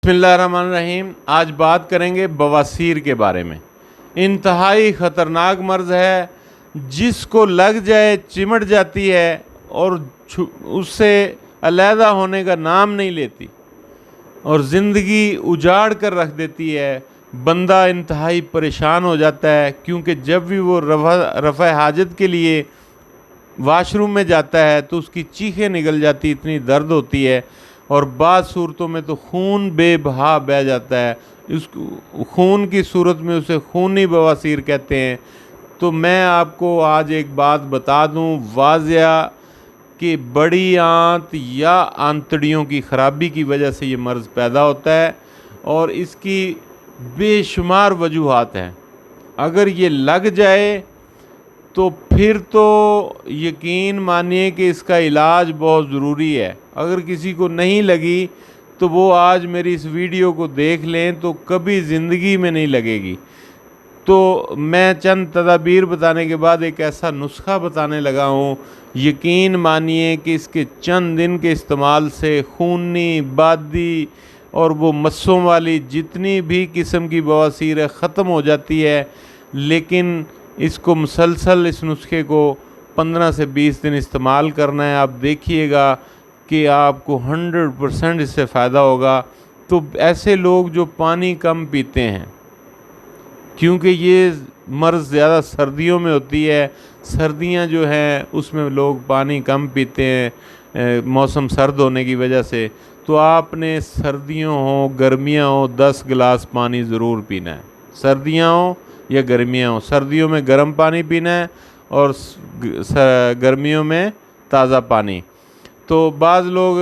بسم اللہ الرحمن الرحیم۔ آج بات کریں گے بواسیر کے بارے میں۔ انتہائی خطرناک مرض ہے، جس کو لگ جائے چمٹ جاتی ہے اور اس سے علیحدہ ہونے کا نام نہیں لیتی اور زندگی اجاڑ کر رکھ دیتی ہے۔ بندہ انتہائی پریشان ہو جاتا ہے، کیونکہ جب بھی وہ رفع حاجت کے لیے واش روم میں جاتا ہے تو اس کی چیخیں نکل جاتی، اتنی درد ہوتی ہے، اور بعض صورتوں میں تو خون بے بہا بہہ جاتا ہے۔ اس خون کی صورت میں اسے خونی بواسیر کہتے ہیں۔ تو میں آپ کو آج ایک بات بتا دوں واضح کہ بڑی آنت یا آنتڑیوں کی خرابی کی وجہ سے یہ مرض پیدا ہوتا ہے، اور اس کی بے شمار وجوہات ہیں۔ اگر یہ لگ جائے تو پھر تو یقین مانیے کہ اس کا علاج بہت ضروری ہے۔ اگر کسی کو نہیں لگی تو وہ آج میری اس ویڈیو کو دیکھ لیں تو کبھی زندگی میں نہیں لگے گی۔ تو میں چند تدابیر بتانے کے بعد ایک ایسا نسخہ بتانے لگا ہوں، یقین مانیے کہ اس کے چند دن کے استعمال سے خونی، بادی اور وہ مسوں والی جتنی بھی قسم کی بواسیر ہے ختم ہو جاتی ہے۔ لیکن اس کو مسلسل اس نسخے کو 15 سے 20 دن استعمال کرنا ہے۔ آپ دیکھیے گا کہ آپ کو 100% اس سے فائدہ ہوگا۔ تو ایسے لوگ جو پانی کم پیتے ہیں، کیونکہ یہ مرض زیادہ سردیوں میں ہوتی ہے، سردیاں جو ہیں اس میں لوگ پانی کم پیتے ہیں موسم سرد ہونے کی وجہ سے، تو آپ نے سردیوں ہوں گرمیاں ہوں 10 گلاس پانی ضرور پینا ہے۔ سردیاں ہوں یا گرمیاں ہوں، سردیوں میں گرم پانی پینا ہے اور گرمیوں میں تازہ پانی۔ تو بعض لوگ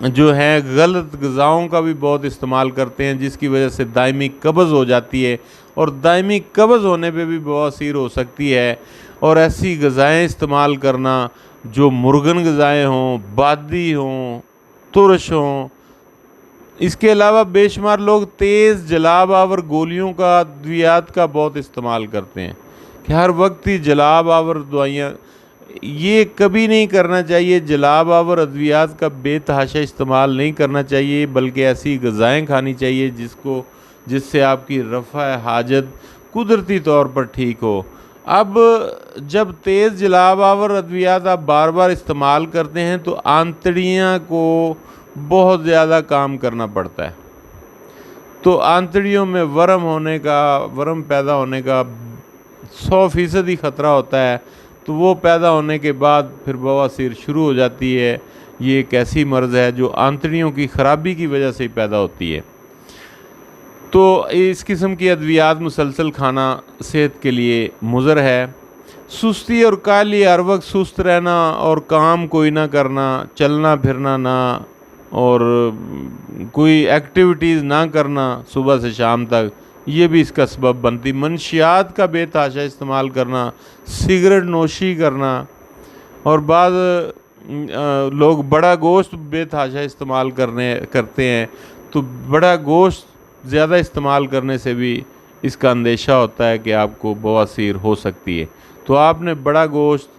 جو ہیں غلط غذاؤں کا بھی بہت استعمال کرتے ہیں، جس کی وجہ سے دائمی قبض ہو جاتی ہے، اور دائمی قبض ہونے پہ بھی بواسیر ہو سکتی ہے۔ اور ایسی غذائیں استعمال کرنا جو مرغن غذائیں ہوں، بادی ہوں، ترش ہوں۔ اس کے علاوہ بے شمار لوگ تیز جلاب آور گولیوں کا، ادویات کا بہت استعمال کرتے ہیں کہ ہر وقت ہی جلاب آور دوائیاں، یہ کبھی نہیں کرنا چاہیے۔ جلاب آور ادویات کا بے تحاشا استعمال نہیں کرنا چاہیے، بلکہ ایسی غذائیں کھانی چاہیے جس سے آپ کی رفع حاجت قدرتی طور پر ٹھیک ہو۔ اب جب تیز جلاب آور ادویات آپ بار بار استعمال کرتے ہیں تو آنتڑیاں کو بہت زیادہ کام کرنا پڑتا ہے، تو آنتڑیوں میں ورم پیدا ہونے کا 100% ہی خطرہ ہوتا ہے۔ تو وہ پیدا ہونے کے بعد پھر بواسیر شروع ہو جاتی ہے۔ یہ ایک ایسی مرض ہے جو آنتڑیوں کی خرابی کی وجہ سے پیدا ہوتی ہے۔ تو اس قسم کی ادویات مسلسل کھانا صحت کے لیے مضر ہے۔ سستی اور کاہلی، ہر وقت سست رہنا اور کام کوئی نہ کرنا، چلنا پھرنا نہ، اور کوئی ایکٹیویٹیز نہ کرنا صبح سے شام تک، یہ بھی اس کا سبب بنتی۔ منشیات کا بے تحاشا استعمال کرنا، سگریٹ نوشی کرنا، اور بعض لوگ بڑا گوشت بے تحاشا استعمال کرتے ہیں، تو بڑا گوشت زیادہ استعمال کرنے سے بھی اس کا اندیشہ ہوتا ہے کہ آپ کو بواسیر ہو سکتی ہے۔ تو آپ نے بڑا گوشت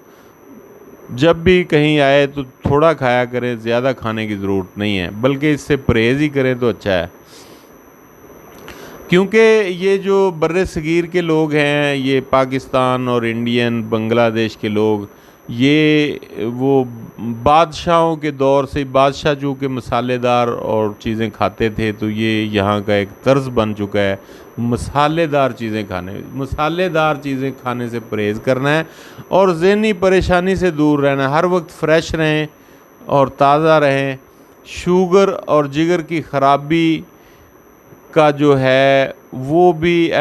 جب بھی کہیں آئے تو تھوڑا کھایا کریں، زیادہ کھانے کی ضرورت نہیں ہے، بلکہ اس سے پرہیز ہی کریں تو اچھا ہے۔ کیونکہ یہ جو بر صغیر کے لوگ ہیں، یہ پاکستان اور انڈین، بنگلہ دیش کے لوگ، یہ وہ بادشاہوں کے دور سے، بادشاہ چونکہ مسالے دار اور چیزیں کھاتے تھے، تو یہ یہاں کا ایک طرز بن چکا ہے مسالے دار چیزیں کھانے سے پرہیز کرنا ہے، اور ذہنی پریشانی سے دور رہنا ہے۔ ہر وقت فریش رہیں اور تازہ رہیں۔ شوگر اور جگر کی خرابی کا جو ہے وہ بھی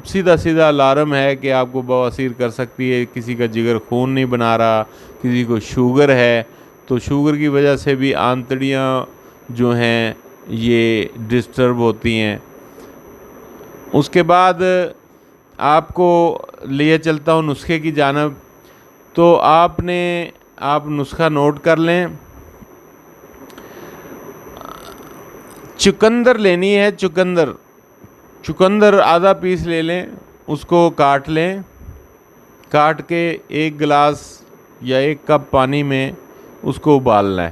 سیدھا الارم ہے کہ آپ کو بواسیر کر سکتی ہے۔ کسی کا جگر خون نہیں بنا رہا، کسی کو شوگر ہے، تو شوگر کی وجہ سے بھی آنتڑیاں جو ہیں یہ ڈسٹرب ہوتی ہیں۔ اس کے بعد آپ کو لیے چلتا ہوں نسخے کی جانب۔ تو آپ نسخہ نوٹ کر لیں۔ چقندر لینی ہے، چقندر آدھا پیس لے لیں، اس کو کاٹ لیں، کاٹ کے 1 گلاس یا 1 کپ پانی میں اس کو ابالنا ہے۔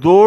2